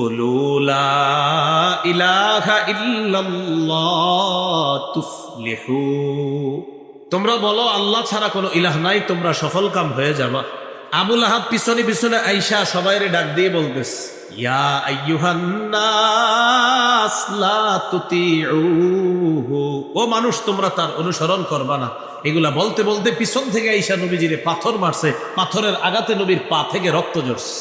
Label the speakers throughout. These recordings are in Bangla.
Speaker 1: قُولُوا لَا إِلَٰهَ إِلَّا اللَّهُ تُفْلِحُوا। তোমরা বলো আল্লাহ ছাড়া কোনো ইলাহ নাই, তোমরা সফল কাম হয়ে যাবা। আবু লাহাব পিছনে পিছনে আইসা সবাইরে ডাক দিয়ে বলতেস, ইয়া আইয়ুহান নাস লা তুতিউহু। ও মানুষ, তোমরা তার অনুসরণ করবা না। এগুলা বলতে বলতে পিছন থেকে আইসা নবীজিরে পাথর মারছে। পাথরের আঘাতে নবীর পা থেকে রক্ত ঝরছে।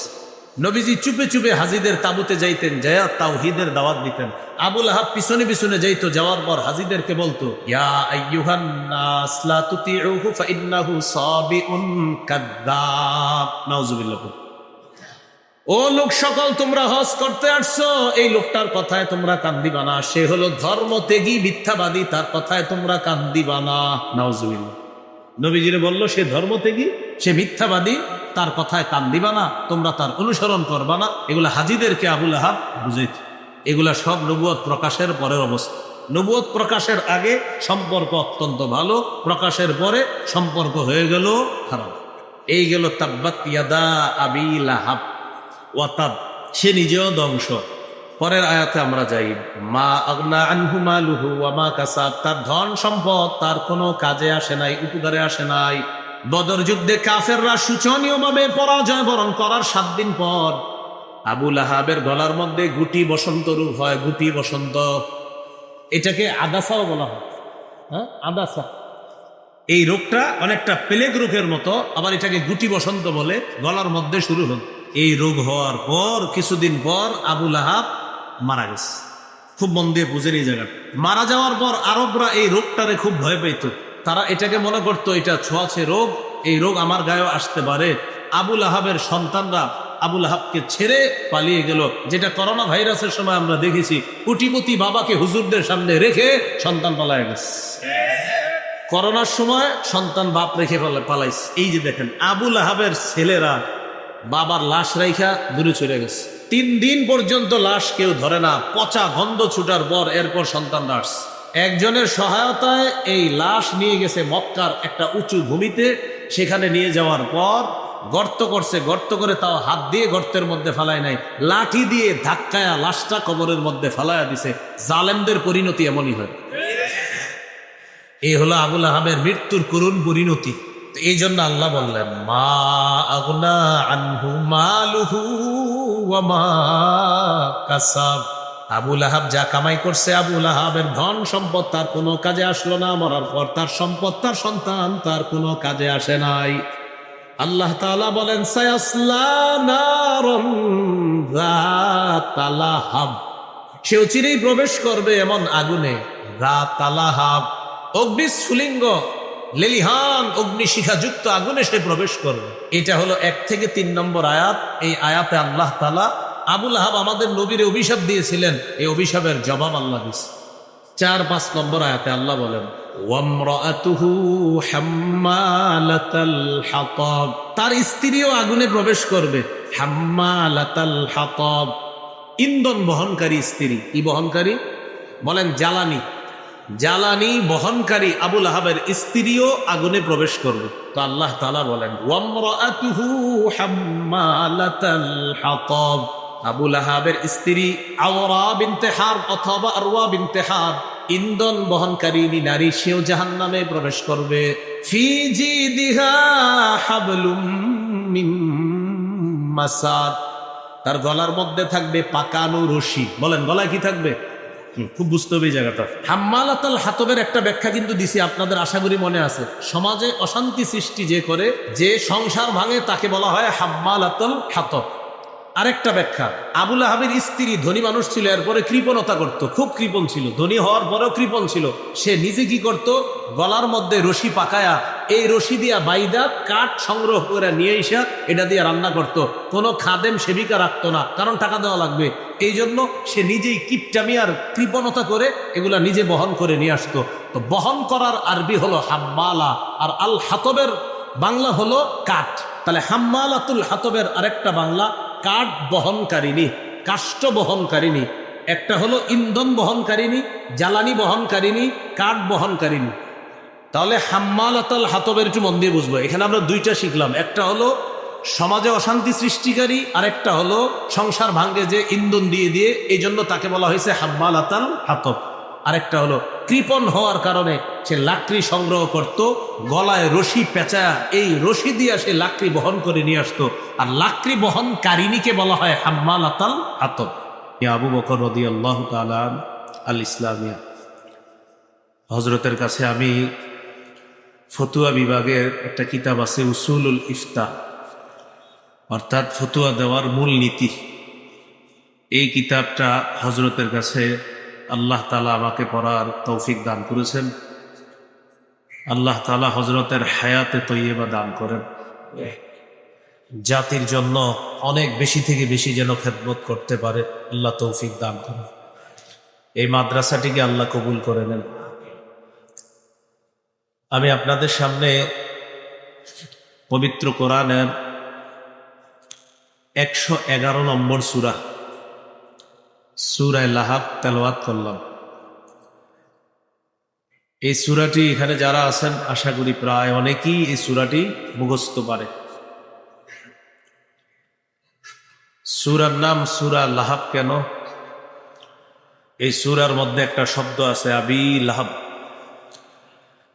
Speaker 1: নবীজি চুপে চুপে হাজিদের তাবুতে যাইতেন, যায়া তাওহীদের দাওয়াত দিতেন। আবু লাহাব পিছনে পিছনে যাইতো, যাওয়ার পর হাজিদেরকে বলতো, ইয়া আইয়ুহান নাস লা তুতিউহু ফাইন্নাহু সাবিউন কাযযাব। নাউযুবিল্লাহ। ও লোক সকল, তোমরা হজ করতে আসছো, এই লোকটার কথায় তোমরা কান দিবা না। সে হলো ধর্মত্যাগী মিথ্যাবাদী, তার কথায় তোমরা কান দিবা না। নাউযুবিল্লাহ। নবীজিরে বলল, সে ধর্মত্যাগী, সে মিথ্যাবাদী, তার কথায় কান দিবা না, তোমরা তার অনুসরণ করবা না। এগুলা হাজিদেরকে আবু লাহাব বুঝাইত। এগুলা সব নবুয়ত প্রকাশের পরের অবস্থা। নবুয়ত প্রকাশের আগে সম্পর্ক অত্যন্ত ভালো, প্রকাশের পরে সম্পর্ক হয়ে গেল খারাপ। এই গেল তাব্বাত ইয়াদা আবি লাহাব ওয়া তাব। সে নিজেও ধ্বংস। পরের আয়াতে আমরা যাই, মা আগনা আনহু মালুহু ওয়া মা কাসাব। তার ধন সম্পদ তার কোনো কাজে আসে নাই, উপকারে আসে নাই। বদর যুদ্ধে কাফেররা শোচনীয়ভাবে পরাজয় বরণ করার 7 দিন পর আবু লাহাবের গলার মধ্যে গুটি বসন্ত রোগ হয়। গুটি বসন্ত, এটাকে আদাসাও বলা হয়। হ্যাঁ, আদাসা। এই রোগটা অনেকটা প্লেগ রোগের মতো, আবার এটাকে গুটি বসন্ত বলে। গলার মধ্যে শুরু হল। এই রোগ হওয়ার পর কিছুদিন পর আবু লাহাব মারা গেছে। খুব মন দিয়ে বুঝেন এই জায়গাটা। মারা যাওয়ার পর আরবরা এই রোগটারে খুব ভয় পেত। তারা এটাকে মনে করতো এটা ছোঁয়াচে রোগ, এই রোগ আমার গায়েও আসতে পারে। আবু লাহাবের সন্তানরা আবু লাহাবকে ছেড়ে পালিয়ে গেল, যেটা করোনা ভাইরাসের সময় আমরা দেখেছি। কোটিপতি বাবাকে হুজুরদের সামনে রেখে সন্তান পালায় গেছে। করোনার সময় সন্তান বাপ রেখে পালাইছে। এই যে দেখেন, আবু লাহাবের ছেলেরা বাবার লাশ রাইখা দূরে চলে গেছে। 3 দিন পর্যন্ত লাশ কেউ ধরে না। পচা গন্ধ ছুটার পর এরপর সন্তানরা আসছে। একজনের সহায়তায় এই লাশ নিয়ে গেছে মক্কার একটা উঁচু ভূমিতে। সেখানে নিয়ে যাওয়ার পর গর্ত করছে, গর্ত করে তাও হাত দিয়ে গর্তের মধ্যে ফালায় নাই, লাঠি দিয়ে ধাক্কায়া লাশটা কবরের মধ্যে ফালায়া দিছে। জালেমদের পরিণতি এমনই হয়। এই হলো আবু লাহাবের মৃত্যুর করুণ পরিণতি। এই জন্য আল্লাহ বললেন, মা আগনা আনহু মালুহু ওয়া মা কাসাব। আবু লাহাব যা কামাই করছে, আবু লাহাবের ধন সম্পদ তার কোনো কাজে আসলো না। মরার পর তার সম্পদ, তার সন্তান তার কোনো কাজে আসে নাই। আল্লাহ তাআলা বলেন, সায়াসলা নারান যাতা লাহাব। সে চিরেই প্রবেশ করবে এমন আগুনে, যাতা লাহাব, অগ্নিস্ফুলিঙ্গ লেলিহান অগ্নিশিখাযুক্ত আগুনে সে প্রবেশ করবে। এটা হলো 1 থেকে 3 নম্বর আয়াত। এই আয়াতে আল্লাহ তাআলা আবু লাহাব আমাদের নবীরে অভিশাপ দিয়েছিলেন, এই অভিশাপের জবাব আল্লাহ দিয়েছে। 4-5 নম্বর আয়াতে আল্লাহ বলেন, ওয়ামরাআতুহু হাম্মালাতাল হাতাব। তার স্ত্রীও আগুনে প্রবেশ করবে। হাম্মালাতাল হাতাব, ইন্ধন বহনকারী স্ত্রী। কি বহনকারী? বলেন জ্বালানি। জ্বালানি বহনকারী আবু লাহাবের স্ত্রীও আগুনে প্রবেশ করবে। তো আল্লাহ তাআলা বলেন, ওয়ামরাআতুহু হাম্মালাতাল হাতাব। আবু লাহাবের স্ত্রী আওরা বিনতে হারব অথবা আরওয়া বিনতে হারব, ইন্ধন বহনকারী নারী, সেও জাহান্নামে প্রবেশ করবে। ফি জিদিহা হাবলুম মিন মাসাদ। তার গলার মধ্যে থাকবে পাকানো রশি। বলেন, গলায় কি থাকবে? খুব বুঝতে হবে এই জায়গাটা। হাম্মালাতাল হাতবের একটা ব্যাখ্যা কিন্তু দিছি, আপনাদের আশা করি মনে আছে। সমাজে অশান্তি সৃষ্টি যে করে, যে সংসার ভাঙে, তাকে বলা হয় হাম্মালাতাল হাতব। আরেকটা ব্যাখ্যা, আবু লাহাবের স্ত্রী ধনী মানুষ ছিল, এরপরে কৃপণতা করত, খুব কৃপণ ছিল, ধনী হওয়ার পরেও কৃপণ ছিল। সে নিজে কি করত? গলার মধ্যে রশি পাকায়া, এই রশি দিয়া বাইদা কাঠ সংগ্রহ করে নিয়ে এসে এটা দিয়ে রান্না করত। কোনো খাদেম সেবিকা রাখতো না, কারণ টাকা দেওয়া লাগবে। এই জন্য সে নিজেই কিপটামি আর কৃপণতা করে এগুলা নিজে বহন করে নিয়ে আসতো। তো বহন করার আরবি হলো হাম্মালা, আর আল হাতবের বাংলা হলো কাঠ। তাহলে হাম্মালাতুল হাতবের আরেকটা বাংলা কাঠ বহনকারিনী, কাষ্ঠ বহনকারিনী। একটা হলো ইন্ধন বহনকারিনী, জ্বালানি বহনকারিনী, কাঠ বহনকারিনী। তাহলে হাম্মালাতুল হাতবের একটু মন দিয়ে বুঝবো। এখানে আমরা 2টা শিখলাম। একটা হলো সমাজে অশান্তি সৃষ্টিকারী, আরেকটা হলো সংসার ভাঙ্গে যে ইন্ধন দিয়ে দিয়ে, এই জন্য তাকে বলা হয়েছে হাম্মালাতাল হাতব। আরেকটা হলো কৃপণ হওয়ার কারণে সে লাকড়ি সংগ্রহ করত, গলায় রশি পেঁচা, এই রশি দিয়ে সে লাকড়ি বহন করে নিয়ে আসতো, আর লাকড়ি বহনকারিনীকে বলা হয় হাম্মালাতাল হাতব। আবু বকর রাদিয়াল্লাহু তাআলা আল ইসলামিয়া, হযরতের কাছে আমি ফতুয়া বিভাগের একটা কিতাব আছে উসুলুল ইফতা, অর্থাৎ ফতুয়া দেওয়ার মূল নীতি। এই কিতাবটা হযরতের কাছে আল্লাহ তাআলা আমাকে পড়ার তৌফিক দান করেছেন। আল্লাহ তাআলা হযরতের হায়াতে তৈয়বা দান করেন, জাতির জন্য অনেক বেশি থেকে বেশি যেন খেদমত করতে পারে আল্লাহ তৌফিক দান করেন। এই মাদ্রাসাটিকে আল্লাহ কবুল করে নেন। আমি আপনাদের সামনে পবিত্র কোরআনের 111 নম্বর সূরা, সূরা লাহাব তেলাওয়াত করলাম। এই সূরাটি এখানে যারা আছেন আশা করি প্রায় অনেকেই এই সূরাটি মুখস্থ পারে। সূরার নাম সূরা লাহাব কেন? এই সূরার মধ্যে একটা শব্দ আছে আবি লাহাব।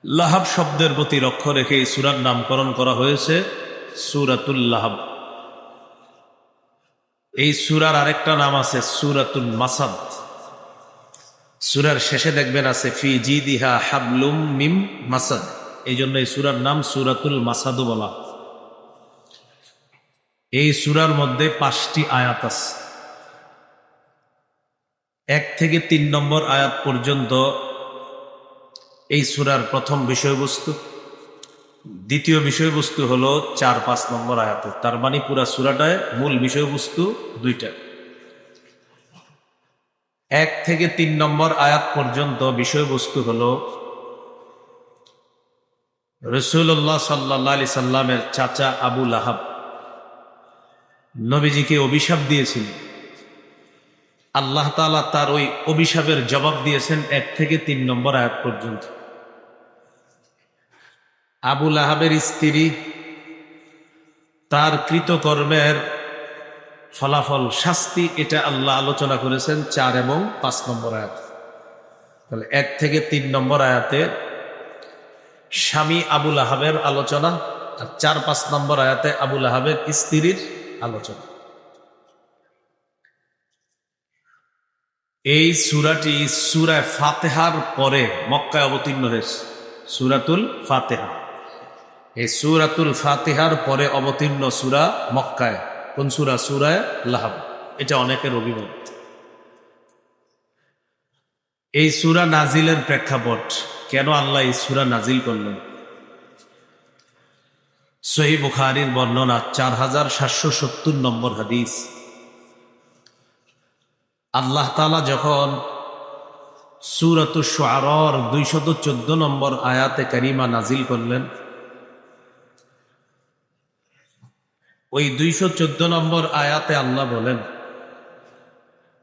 Speaker 1: লাহাব শব্দের প্রতি লক্ষ্য রেখে এই সূরার নামকরণ করা হয়েছে সূরাতুল লাহাব। এই সূরার আরেকটা নাম আছে সূরাতুল মাসাদ। সূরার শেষে দেখবেন আছে ফি জিদিহা হাবলুম মিম মাসাদ, এই জন্য এই সূরার নাম সূরাতুল মাসাদ বলা। এই সূরার মধ্যে 5টি আয়াত আছে। 1 থেকে 3 নম্বর আয়াত পর্যন্ত এই সূরার প্রথম বিষয়বস্তু, দ্বিতীয় বিষয়বস্তু হলো 4-5 নম্বর আয়াতে। তার মানে পুরা সূরাটায় মূল বিষয়বস্তু 2টা। 1 থেকে 3 নম্বর আয়াত পর্যন্ত বিষয়বস্তু হলো রাসূলুল্লাহ সাল্লাল্লাহু আলাইহি সাল্লামের চাচা আবু লাহাব নবীজিকে অভিশাপ দিয়েছিল। আল্লাহ তাআলা তার ওই অভিশাপের জবাব দিয়েছেন 1 থেকে 3 নম্বর আয়াত পর্যন্ত। আবু লাহাবের স্ত্রী, তার কৃতকর্মের ফলাফল শাস্তি, এটা আল্লাহ আলোচনা করেছেন 4 এবং 5 নম্বর আয়াত। তাহলে 1 থেকে 3 নম্বর আয়াতে স্বামী আবু লাহাবের আলোচনা, আর 4-5 নম্বর আয়াতে আবু লাহাবের স্ত্রীর আলোচনা। এই সূরাটি সূরা ফাতিহার পরে মক্কায় অবতীর্ণ হয়েছে। সূরাতুল ফাতিহা, এই সূরাতুল ফাতিহার পরে অবতীর্ণ সূরা মক্কায়। কোন সূরা? সূরা লাহাব। এটা অনেকের অভিমত। এই সূরা নাজিলের প্রেক্ষাপট, কেন আল্লাহ এই সূরা নাজিল করলেন? সহিহ বুখারীর বর্ণনা 4770 নম্বর হাদিস। আল্লাহ তাআলা যখন সূরাতুশ শুআরার 214 নম্বর আয়াতে কারিমা নাজিল করলেন, ওই 214 নম্বর আয়াতে আল্লাহ বলেন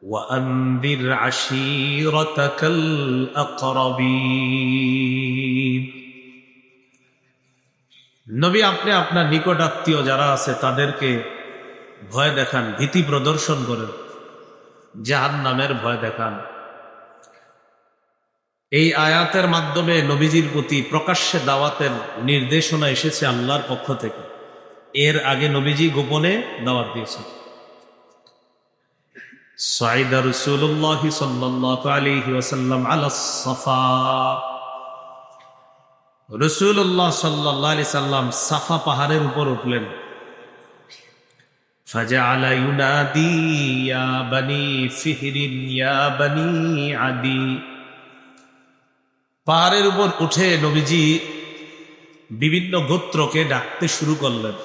Speaker 1: ওয়াআনদির আশীরাতাকাল আকরাবিন। নবী, আপনি আপনার নিকট আত্মীয় যারা আছে তাদেরকে ভয় দেখান, ভীতি প্রদর্শন করেন, জাহান্নামের ভয় দেখান। এই আয়াতের মাধ্যমে নবীজির প্রতি প্রকাশ্যে দাওয়াতের নির্দেশনা এসেছে আল্লাহর পক্ষ থেকে। এর আগে নবীজি গোপনে দাওয়াত দিয়েছেন। সাইদা রাসূলুল্লাহ সাল্লাল্লাহু আলাইহি ওয়াসাল্লাম আলাস সাফা। রাসূলুল্লাহ সাল্লাল্লাহু আলাইহি সাল্লাম সাফা পাহাড়ের উপর উঠলেন। ফাজআলা ইউনাদি ইয়া বানি ফিহরিন ইয়া বানি আদি। পাহাড়ের উপর উঠে নবীজি বিভিন্ন গোত্রকে ডাকতে শুরু করলেন।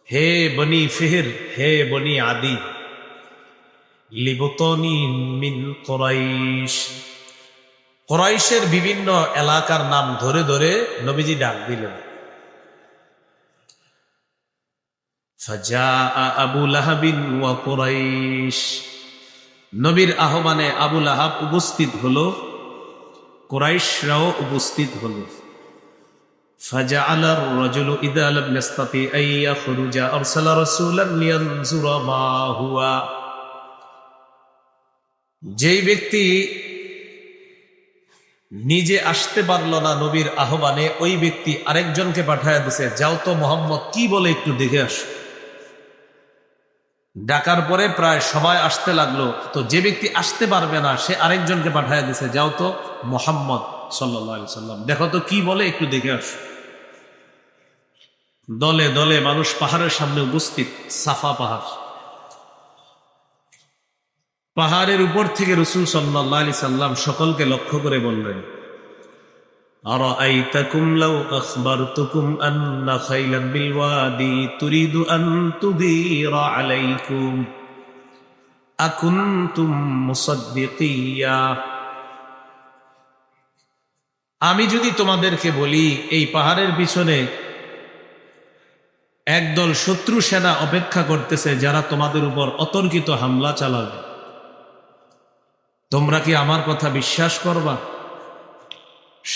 Speaker 1: হে বনি ফিহর, হে বনি আদি, লিবতনি মিন কুরাইশ। কুরাইশের বিভিন্ন এলাকার নাম ধরে ধরে নবীজি ডাক দিলেন। ফাজাআ আবু লাহাবিন ওয়া কুরাইশ। নবীর আহ্বানে আবু লাহাব উপস্থিত হলো, কুরাইশরাও উপস্থিত হলো। فجعل الرجل إذا لم يستطع أن يخرج أرسل رسولا لينظر ما هو। যেই ব্যক্তি নিজে আসতে পারল না নবীর আহ্বানে, ওই ব্যক্তি আরেকজনকে পাঠায় দিছে, যাও তো মোহাম্মদ কি বলে একটু দেখে আসো। ডাকার পরে প্রায় সবাই আসতে লাগলো, তো যে ব্যক্তি আসতে পারবে না সে আরেকজনকে পাঠায় দিছে, যাও তো মোহাম্মদ সাল্লাল্লাহু আলাইহি সাল্লাম দেখো তো কি বলে একটু দেখে আসো। দলে দলে মানুষ পাহাড়ের সামনে উপস্থিত, সাফা পাহাড়। পাহাড়ের উপর থেকে রাসূল সাল্লাল্লাহু আলাইহি সাল্লাম সকলকে লক্ষ্য করে বললেন, আরাআইতাকুম লাউ আখবারতুকুম আন্না খাইলান বিল ওয়াদি তুরিদু আন তুগীরা আলাইকুম আকুনতুম মুসাদ্দিকিয়া। আমি যদি তোমাদেরকে বলি এই পাহাড়ের পিছনে একদল শত্রু সেনা অপেক্ষা করতেছে যারা তোমাদের উপর অতর্কিত হামলা চালাবে, তোমরা কি আমার কথা বিশ্বাস করবা?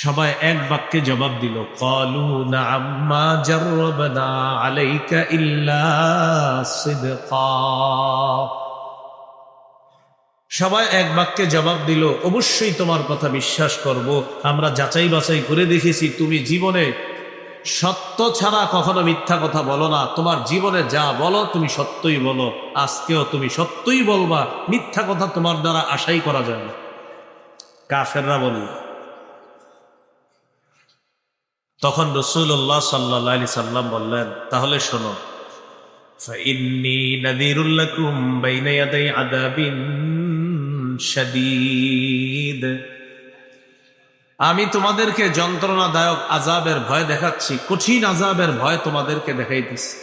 Speaker 1: সবাই এক বাক্যে জবাব দিল, ক্বালু না'আম মা জাররাবনা আলাইকা ইল্লা সিদকা। সবাই এক বাক্যে জবাব দিল, অবশ্যই তোমার কথা বিশ্বাস করব, আমরা যাচাই বাছাই করে দেখেছি তুমি জীবনে সত্য ছাড়া কখনো মিথ্যা কথা বলো না, তোমার জীবনে যা বলো তুমি সত্যই বলো, আজকেও তুমি সত্যই বলবা, মিথ্যা কথা তোমার দ্বারা আশাই করা যায় না। কাফেররা বলল। তখন রাসূলুল্লাহ সাল্লাল্লাহু আলাইহি সাল্লাম বললেন, তাহলে শোনো, ফাইন্নী নাযীরুল লাকুম বাইনা ইয়াদাই আযাবিন শাদীদ। আমি তোমাদেরকে যন্ত্রণাদায়ক আযাবের ভয় দেখাচ্ছি, কঠিন আযাবের ভয় তোমাদেরকে দেখাইতেছি।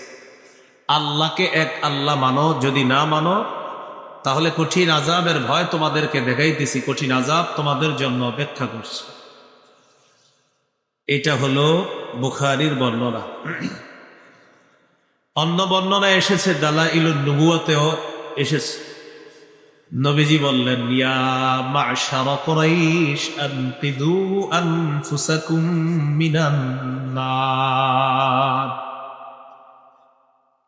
Speaker 1: আল্লাহকে এক আল্লাহ মানো, যদি না মানো তাহলে কঠিন আযাবের ভয় তোমাদেরকে দেখাইতেছি, কঠিন আযাব তোমাদের জন্য অপেক্ষা করছে। এটা হলো বুখারীর বর্ণনা। অন্য বর্ণনায় এসেছে, দালাইলুন নবুওয়াতেও এসেছে, নবীজি বললেন, ইয়া মা'শারা কুরাইশ আনকিযু আনফুসাকুম মিনান নার।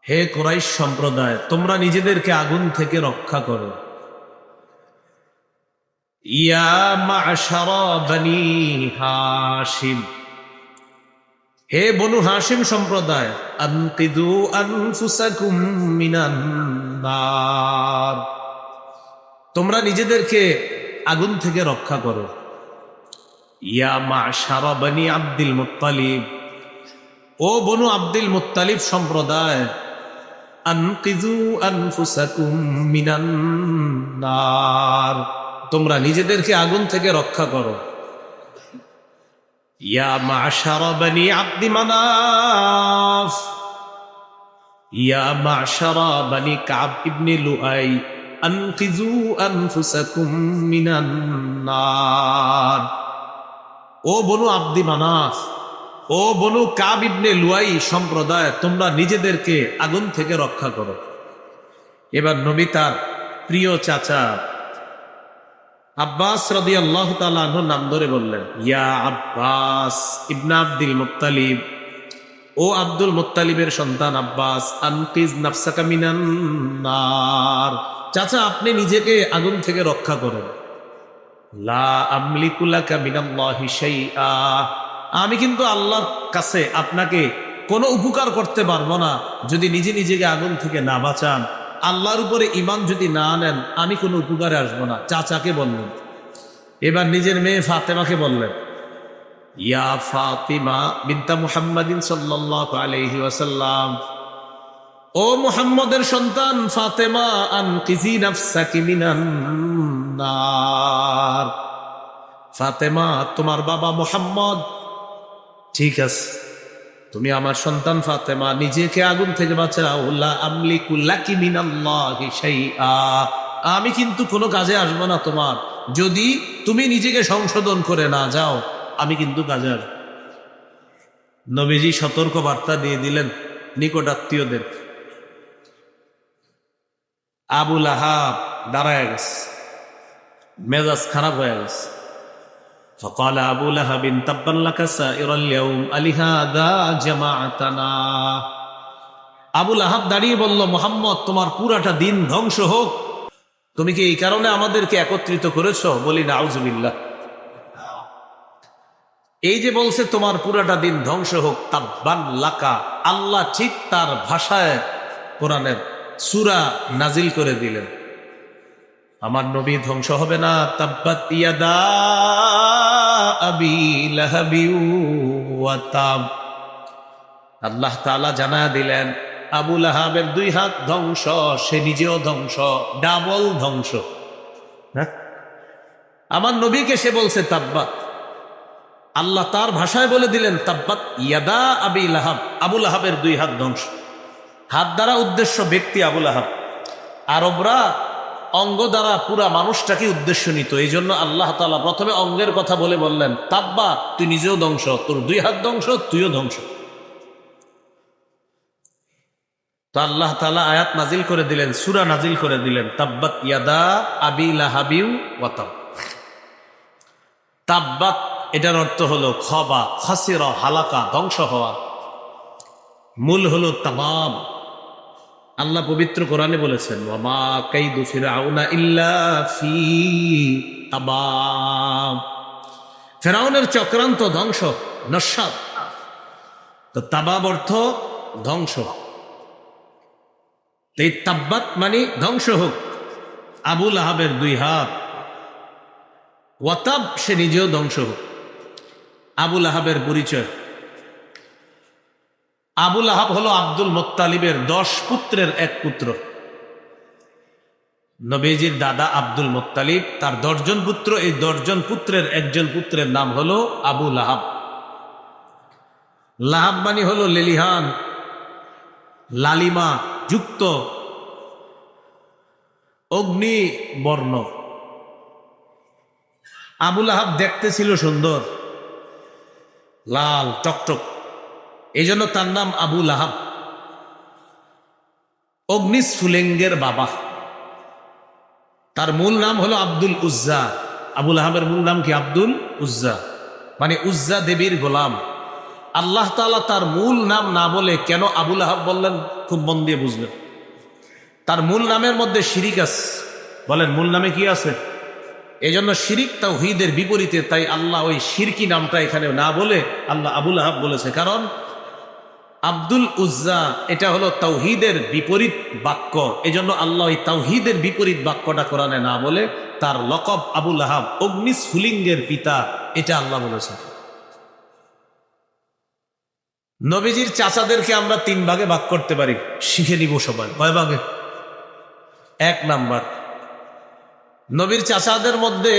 Speaker 1: হে কুরাইশ সম্প্রদায়, তোমরা নিজেদেরকে আগুন থেকে রক্ষা করো। ইয়া মা'শারা বনি হাশিম, হে বনু হাশিম সম্প্রদায়, আনকিযু আনফুসাকুম মিনান নার, তোমরা নিজেদেরকে আগুন থেকে রক্ষা করো। ইয়া মা'শারা বনি আব্দুল মুত্তালিব, ও বনু আব্দুল মুত্তালিব সম্প্রদায়, আনকিযু আনফুসাকুম মিনান নার, তোমরা নিজেদেরকে আগুন থেকে রক্ষা করো। ইয়া মা'শারা বনি আব্দি মানাফ, ইয়া মা'শারা বনি কাব ইবনে লুআই, আনকিযু আনফুসাকুম মিনান নার, ও বনু আব্দি মানাফ, ও বনু কাব ইবনে লুআই সম্প্রদায়, তোমরা নিজেদেরকে আগুন থেকে রক্ষা করো। এবার নবী তার প্রিয় চাচা আব্বাস রাদিয়াল্লাহু তাআলা আনহুর নাম ধরে বললেন, ইয়া আব্বাস ইবনে আব্দুল মুত্তালিব, ও আব্দুল মুত্তালিবের সন্তান আব্বাস, আনকিজ নাফসাকা মিনান নার, চাচা আপনি নিজেকে আগুন থেকে রক্ষা করেন। লা আমলিকু লাকা মিনাল্লাহি শাইআ, আমি কিন্তু আল্লাহর কাছে আপনাকে কোনো উপকার করতে পারবো না যদি নিজে নিজেকে আগুন থেকে না বাঁচান। আল্লাহর উপরে ঈমান যদি না আনেন আমি কোনো উপকারে আসবো না, চাচাকে বললেন। এবার নিজের মেয়ে ফাতেমাকে বললেন, ইয়া ফাতিমা বিনতা মুহাম্মাদিন সাল্লাল্লাহু আলাইহি ওয়াসাল্লাম, ও মুহাম্মদের সন্তান ফাতেমা, আনকিজি নাফসাকি মিনান নার, ফাতেমা তোমার বাবা মুহাম্মদ ঠিক আছে, তুমি আমার সন্তান ফাতেমা, নিজেকে আগুন থেকে বাঁচাও। লা আমলিকু লাকি মিনাল্লাহি শাইআ, আমি কিন্তু কোনো কাজে আসবো না তোমার, যদি তুমি নিজেকে সংশোধন করে না যাও আমি কিন্তু কাজে আসবো। নবীজি সতর্ক বার্তা দিয়ে দিলেন নিকট আত্মীয়দের। আবু লাহাব দাঁড়ায় গেছে, মেজাজ খারাপ হয়ে গেছে। فقال أبو لهب تبا لك سائر اليوم ألهذا جمعتنا। আবু লাহাব দাঁড়িয়ে বলল, মুহাম্মদ, তোমার পুরাটা দিন ধ্বংস হোক, তুমি কি এই কারণে আমাদেরকে একত্রিত করেছো? বলি নাউজুবিল্লাহ। এই যে বলছে তোমার পুরাটা দিন ধ্বংস হোক, তাব্বান লাকা, আল্লাহ ঠিক তার ভাষায় কোরআনের সূরা নাজিল করে দিলেন, আমার নবী ধ্বংস হবে না। তাব্বাত ইয়াদা আবি লাহাবি ওয়া তাব। আল্লাহ তাআলা জানায়া দিলেন আবু লাহাবের 2 হাত ধ্বংস, সে নিজেও ধ্বংস, ডাবল ধ্বংস। আমার নবীকে সে বলছে তাব্বাত, আল্লাহ তার ভাষায় বলে দিলেন তাব্বাত ইয়াদা আবি লাহাব, আবু লাহাবের 2 হাত ধ্বংস। হাত দ্বারা উদ্দেশ্য ব্যক্তি আবু লাহাব। আরবরা অঙ্গ দ্বারা পুরা মানুষটাকে উদ্দেশ্য নিত, এই জন্য আল্লাহ তাআলা প্রথমে অঙ্গের কথা বলে বললেন তাব্বাত, তুই নিজেও ধ্বংস, তোর 2 হাত ধ্বংস, তুইও ধ্বংস। তো আল্লাহ তাআলা আয়াত নাজিল করে দিলেন, সূরা নাজিল করে দিলেন, তাব্বাত ইয়াদা আবি লাহাবিউ ওয়া তাব। তাব্বাত এটার অর্থ হলো খবা, খাসিরা, হালাকা, ধ্বংস হওয়া। মূল হলো তামাম। আল্লাহ পবিত্র কোরআনে বলেছেন ওয়ামা কাইদু ফিরআউনা ইল্লা ফি তামাম। ফিরআউনের চক্রান্ত ধ্বংস, নস্যাৎ। তো তাবাব অর্থ ধ্বংস। এই তাব্বাত মানে ধ্বংস হোক আবু লাহাবের 2 হাত, ওয়াতাব, সে নিজেও ধ্বংস হোক। আবু লাহাবের পরিচয়, আবু লাহাব হলো আব্দুল মুত্তালিবের 10 পুত্রের এক পুত্র। নবীজির দাদা আব্দুল মুত্তালিব, তার 10 জন পুত্র, এই 10 জন পুত্রের একজন পুত্রের নাম হলো আবু লাহাব। লাহাব মানে হলো লেলিহান, লালিমা যুক্ত, অগ্নি বর্ণ। আবু লাহাব দেখতে ছিল সুন্দর, লাল টকটক, এই জন্য তার নাম আবু লাহাব। অগ্নিস্ফুলিঙ্গের বাবা। তার মূল নাম হলো আব্দুল উজ্জা। আবু লাহাবের মূল নাম কি? আব্দুল উজ্জা, মানে উজ্জা দেবীর গোলাম। আল্লাহ তাআলা তার মূল নাম না বলে কেন আবু লাহাব বললেন, খুব মন দিয়ে বুঝলেন। তার মূল নামের মধ্যে শিরিক আছে। বলেন মূল নামে কি আছে? এই জন্য শিরিক তাওহীদের বিপরীতে, তাই আল্লাহ ওই শিরকি নামটা এখানে না বলে আল্লাহ আবু লাহাব বলেছে। কারণ আব্দুল উজ্জা এটা হলো তাওহীদের বিপরীত বাক্য, এজন্য আল্লাহ ওই তাওহীদের বিপরীত বাক্যটা কোরআনে না বলে তার লকব আবু লাহাব, অগ্নিস্ফুলিঙ্গের পিতা, এটা আল্লাহ বলেছেন। নবীজির চাচাদেরকে আমরা 3 ভাগে ভাগ করতে পারি, শিখে নিব সবাই। কয় ভাগে? 1 নাম্বার, নবীর চাচাদের মধ্যে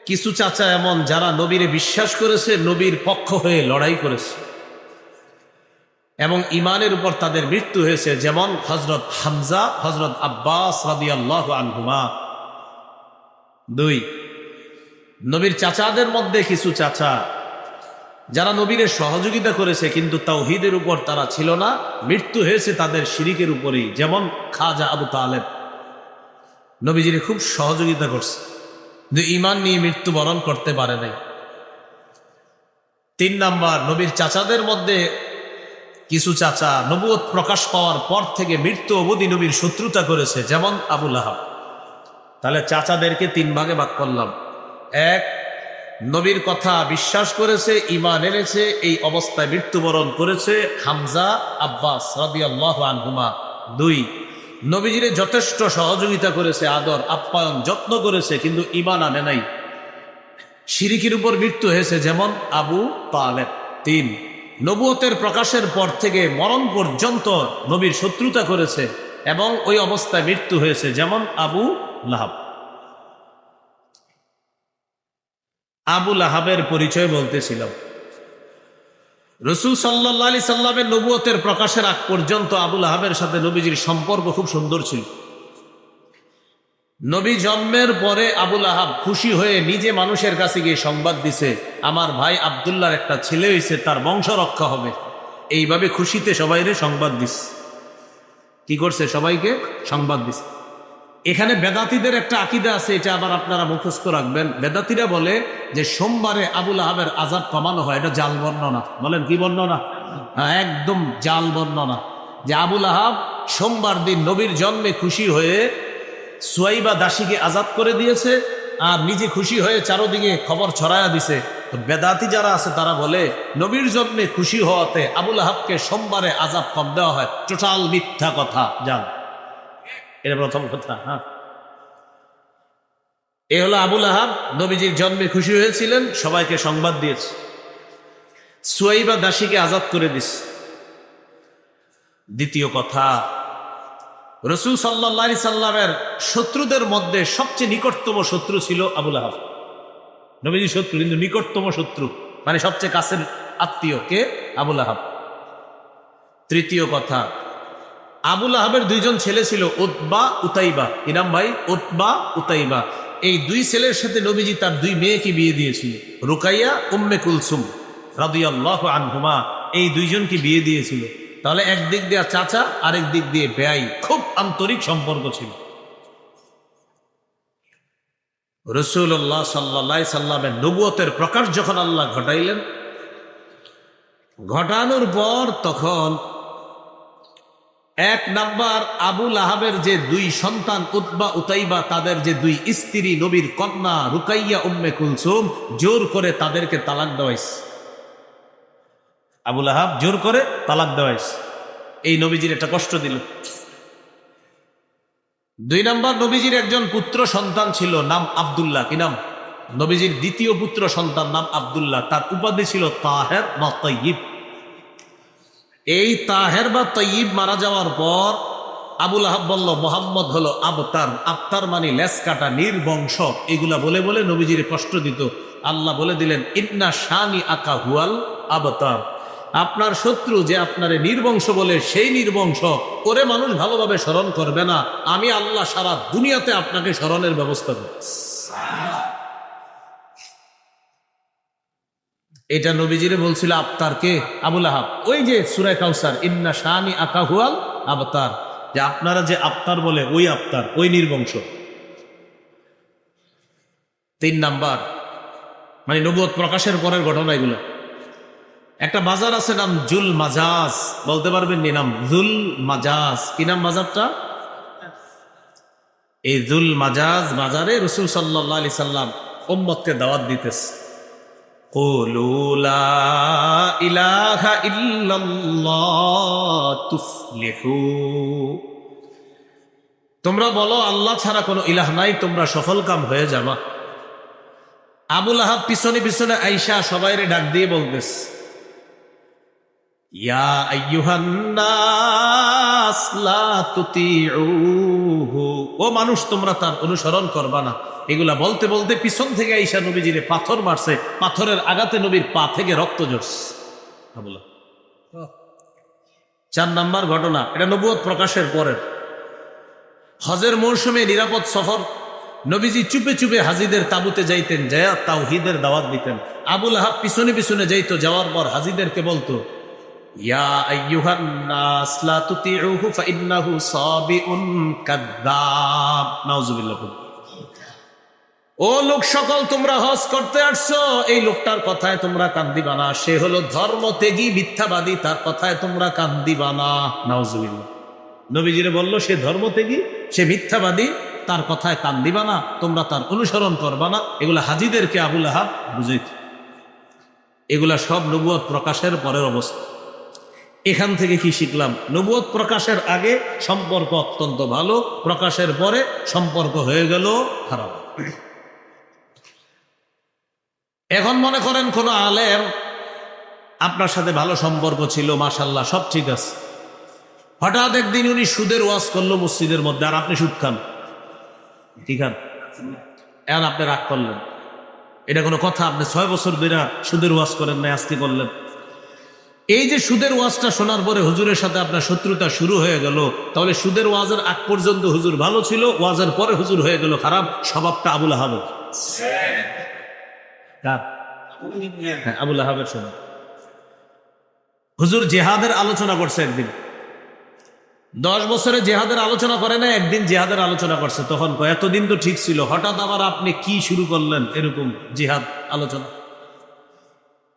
Speaker 1: কিছু চাচা এমন যারা নবীরে বিশ্বাস করেছে, নবীর পক্ষ হয়ে লড়াই করেছে এবং ইমানের উপর তাদের মৃত্যু হয়েছে, যেমন হযরত হামজা, হযরত আব্বাস রাদিয়াল্লাহু আনহুমা। 2, নবীর চাচাদের মধ্যে কিছু চাচা যারা নবীরে সহযোগিতা করেছে কিন্তু তাওহীদের উপর তারা ছিল না, মৃত্যু হয়েছে তাদের শিরিকের উপরেই, যেমন খাজা আবু তালেব। নবীজির খুব সহযোগিতা করছে কিন্তু ঈমান নিয়ে মৃত্যুবরণ করতে পারে নাই। 3 নাম্বার, নবীর চাচাদের মধ্যে কিছু চাচা নবুয়ত প্রকাশ পাওয়ার পর থেকে মৃত্যু অবধি নবীর শত্রুতা করেছে, যেমন আবু লাহাব। তাহলে চাচাদেরকে 3 ভাগে ভাগ করলাম। 1, নবীর কথা বিশ্বাস করেছে, ঈমান এনেছে, এই অবস্থায় মৃত্যুবরণ করেছে, হামজা, আব্বাস রাদিয়াল্লাহু আনহুমা। 2, নবীজিরে যথেষ্ট সহযোগিতা করেছে, আদর আপ্যায়ন যত্ন করেছে, কিন্তু ঈমান আনে নাই, শিরিকের উপর মৃত্যু হয়েছে, যেমন আবু তালেব। 3, নবুয়তের প্রকাশের পর থেকে মরণ পর্যন্ত নবীর শত্রুতা করেছে এবং ওই অবস্থায় মৃত্যু হয়েছে, যেমন আবু লাহাব। আবু লাহাবের পরিচয় বলতেছিলাম। রাসূল সাল্লাল্লাহু আলাইহি সাল্লামের নবুয়তের প্রকাশের আগ পর্যন্ত আবু লাহাবের সাথে নবীজির সম্পর্ক খুব সুন্দর ছিল। নবী জন্মের পরে আবু লাহাব খুশি হয়ে নিজে মানুষের কাছে গিয়ে সংবাদ দিছে, আমার ভাই আব্দুল্লাহর একটা ছেলে হয়েছে, তার বংশ রক্ষা হবে। এইভাবে খুশিতে সবাইরে সংবাদ দিস। কি করছে? সবাইকে সংবাদ দিস। এখানে বেদাতীদের একটা আকীদা আছে, এটা আবার আপনারা মুখস্থ রাখবেন। বেদাতীরা বলে যে সোমবারে আবুল আহাবের আযাব কমানো হয়, এটা জাল বর্ণনা। বলেন কি বর্ণনা? একদম জাল বর্ণনা। যে আবুল আহাব সোমবার দিন নবীর জন্মে খুশি হয়ে সুয়াইবা দাসীকে আজাদ করে দিয়েছে, আর নিজে খুশি হয়ে চারোদিকে খবর ছড়ায়া দিছে। তো বেদাতি যারা আছে তারা বলে নবীর জন্মে খুশি হওয়াতে আবুল আহাবকে সোমবারে আজাব কম দেওয়া হয়। টোটাল মিথ্যা কথা, জান। এটা প্রথম কথা। হ্যাঁ, এ হলো আবুল আহাব নবীজির জন্মে খুশি হয়েছিলেন, সবাইকে সংবাদ দিয়েছে, সুয়াইবা দাসীকে আজাদ করে দিছে। দ্বিতীয় কথা, রাসূল সাল্লাল্লাহু আলাইহি সাল্লামের শত্রুদের মধ্যে সবচেয়ে নিকটতম শত্রু ছিল আবুল আহাব। নবীজির শত্রু, কিন্তু নিকটতম শত্রু মানে সবচেয়ে কাছের আত্মীয় কে? আবুল আহাব। তৃতীয় কথা, আবুল আহাবের দুইজন ছেলে ছিল, উতবা, উতাইবা। কি নাম ভাই? উতবা, উতাইবা। এই দুই ছেলের সাথে নবীজি তার দুই মেয়েকে বিয়ে দিয়েছিল, রুকাইয়া, উম্মে কুলসুম রাদিয়াল্লাহু আনহুমা। এই দুইজনকে বিয়ে দিয়েছিল। তাহলে একদিক দিয়ে চাচা, আরেক দিক দিয়ে বেয়াই, খুব আন্তরিক সম্পর্ক ছিল। রাসূলুল্লাহ সাল্লাল্লাহু আলাইহি সাল্লামের নবুয়তের প্রকাশ যখন আল্লাহ ঘটাইলেন, ঘটানোর পর তখন এক নাম্বার আবুল আহাবের যে দুই সন্তান উতবা, উতাইবা, তাদের যে দুই স্ত্রী নবীর কন্যা রুকাইয়া, উম্মে কুলসুম, জোর করে তাদেরকে তালাক দেওয়াইছে। আবুল আহাব জোর করে তালাক দেওয়াইছে। এই নবীজির একটা কষ্ট দিল। দুই নাম্বার, নবীজির একজন পুত্র সন্তান ছিল, নাম আব্দুল্লাহ। কি নাম? নবীজির দ্বিতীয় পুত্র সন্তান নাম আব্দুল্লাহ। তার উপাধি ছিল তাহের বা তয়্যিব। এই তাহের বা তয়্যিব মারা যাওয়ার পর আবুল আহাব বলল মোহাম্মদ হলো আবতার। আবতার মানে লেস কাটা, নির্বংশ। এগুলা বলে বলে নবীজির কষ্ট দিত। আল্লাহ বলে দিলেন, ইন্না শানি আকা হুয়াল আবতার। আপনার শত্রু যে আপনারে নির্বংশ বলে, সেই নির্বংশ করে মানুষ ভালোভাবে স্মরণ করবে না। আমি আল্লাহ সারা দুনিয়াতে আপনাকে স্মরণের ব্যবস্থা করব। এটা নবীজিরে বলছিল আবতারকে, আবুল আহাব। ওই যে সূরা কাউসার, ইন্না শানি আকা হুয়াল আবতার, যে আপনারা যে আবতার বলে, ওই আবতার, ওই নির্বংশ। তিন নাম্বার, মানে নবুয়ত প্রকাশের পরের ঘটনা এগুলো। একটা বাজার আছে নাম জুল মাজাজ, বলতে পারবেন নি নাম? জুল মাজাজ। কি নাম বাজারটা? এই জুল মাজাজ বাজারে রাসূল সাল্লাল্লাহু আলাইহি সাল্লাম উম্মতকে দাওয়াত দিতেছে। কুলু লা ইলাহা ইল্লাল্লাহ তুফলিহু। তোমরা বলো আল্লাহ ছাড়া কোনো ইলাহ নাই, তোমরা সফলকাম হয়ে যাবা। আবুল আহাব পিছনে পিছনে আইসা সবাইরে ডাক দিয়ে বলতেছে, ইয়া আইয়ুহান নাস লা তুতিউহু। ও মানুষ, তোমরা তার অনুসরণ করবা না। এগুলা বলতে বলতে পিছন থেকে আইসা নবীজিরে পাথর মারছে। পাথরের আঘাতে নবীর পা থেকে রক্ত ঝরছে। চার নাম্বার ঘটনা, এটা নবুয়ত প্রকাশের পরের। হজের মৌসুমে নিরাপদ সফর, নবীজি চুপে চুপে হাজিদের তাবুতে যাইতেন, যায়া তাওহীদের দাওয়াত দিতেন। আবুল আহাব পিছনে পিছনে যাইতো, যাওয়ার পর হাজিদেরকে বলতো, ইয়া আইয়ুহান নাস লা তুতিউহু ফাইন্নাহু সাবিউন কাযযাব। নাউযুবিল্লাহ। ও লোক সকল, তোমরা হজ করতে আসছো, এই লোকটার কথায় তোমরা কান দিবা না। সে হলো ধর্মত্যাগী, মিথ্যাবাদী, তার কথায় তোমরা কান দিবা না। নাউযুবিল্লাহ। নবীজিরে বলল, সে ধর্মত্যাগী, সে মিথ্যাবাদী, তার কথায় কান দিবা না, তোমরা তার অনুসরণ করবা না। এগুলা হাজিদেরকে আবুল আহাব বুঝাইত। এগুলা সব নবুয়ত প্রকাশের পরের অবস্থা। এখান থেকে কি শিখলাম? নবুয়ত প্রকাশের আগে সম্পর্ক অত্যন্ত ভালো, প্রকাশের পরে সম্পর্ক হয়ে গেল খারাপ। এখন মনে করেন কোন আলেম আপনার সাথে ভালো সম্পর্ক ছিল, মাশাআল্লাহ, সব ঠিক আছে। হঠাৎ একদিন উনি সুদের ওয়াজ করলো মসজিদের মধ্যে, আর আপনি সুদ খান। ঠিক খান? এখন আপনি রাগ করলেন, এটা কোনো কথা? আপনি 6 বছর ধরে সুদের ওয়াজ করেন না, আজকে করলেন। এই যে সুদের ওয়াজটা শোনার পরে হুজুরের সাথে আপনার শত্রুতা শুরু হয়ে গেল। তাহলে সুদের ওয়াজের আগ পর্যন্ত হুজুর ভালো ছিল, ওয়াজের পরে হুজুর হয়ে গেল খারাপ। স্বভাবটা আবুল আহাবের। আবুল আহাবের স্বভাব। হুজুর জেহাদের আলোচনা করছে একদিন। 10 বছরে জেহাদের আলোচনা করে না, একদিন জেহাদের আলোচনা করছে, তখন কয় এতদিন তো ঠিক ছিল, হঠাৎ আবার আপনি কি শুরু করলেন এরকম জিহাদ আলোচনা।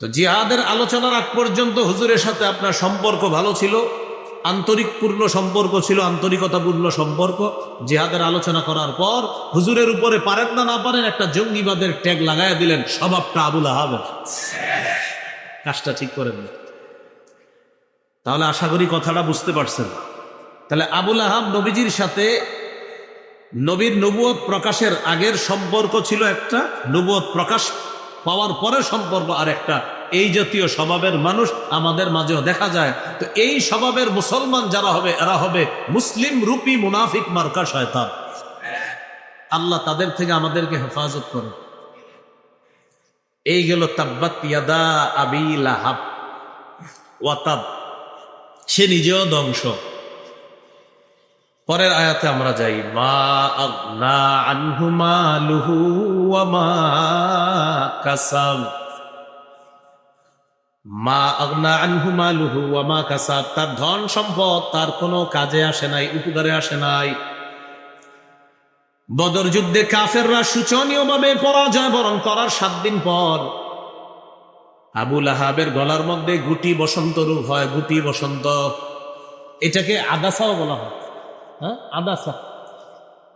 Speaker 1: তো জিহাদের আলোচনার আগ পর্যন্ত হুজুরের সাথে আপনার সম্পর্ক ভালো ছিল, আন্তরিকপূর্ণ সম্পর্ক ছিল, আন্তরিকতাপূর্ণ সম্পর্ক। জিহাদের আলোচনা করার পর হুজুরের উপরে পারেন না না পারেন একটা জঙ্গিবাদের ট্যাগ লাগাইয়া দিলেন, স্বভাবটা আবুল আহাবের, কাজটা ঠিক করেন না। তাহলে আশা করি কথাটা বুঝতে পারছেন। তাহলে আবুল আহাব নবীজির সাথে নবীর নবুয়ত প্রকাশের আগের সম্পর্ক ছিল একটা, নবুয়ত প্রকাশ পাওয়ার পরের সম্পর্ক আর একটা। এই জাতীয় স্বভাবের মানুষ আমাদের মাঝেও দেখা যায়। তো এই স্বভাবের মুসলমান যারা হবে এরা হবে মুসলিম রূপী মুনাফিক মার্কা শয়তান। আল্লাহ তাদের থেকে আমাদেরকে হেফাজত করে। এই গেল তাব্বাত ইয়াদা আবি লাহাব ওয়া তাব, সে নিজেও ধ্বংস। পরের আয়াতে আমরা যাই, মা আগনা আনহু মালুহু ওয়া মা কাসাব। মা আগনা আনহু মালুহু ওয়া মা কাসাব, তার ধন সম্পদ তার কোনো কাজে আসে নাই, উপকারে আসে নাই। বদর যুদ্ধে কাফেররা শোচনীয়ভাবে পরাজয় বরণ করার 7 দিন পর আবুল আহাবের গলার মধ্যে গুটি বসন্ত রোগ হয়। গুটি বসন্ত, এটাকে আদাসাও বলা হয়। হ্যাঁ, আদাসা।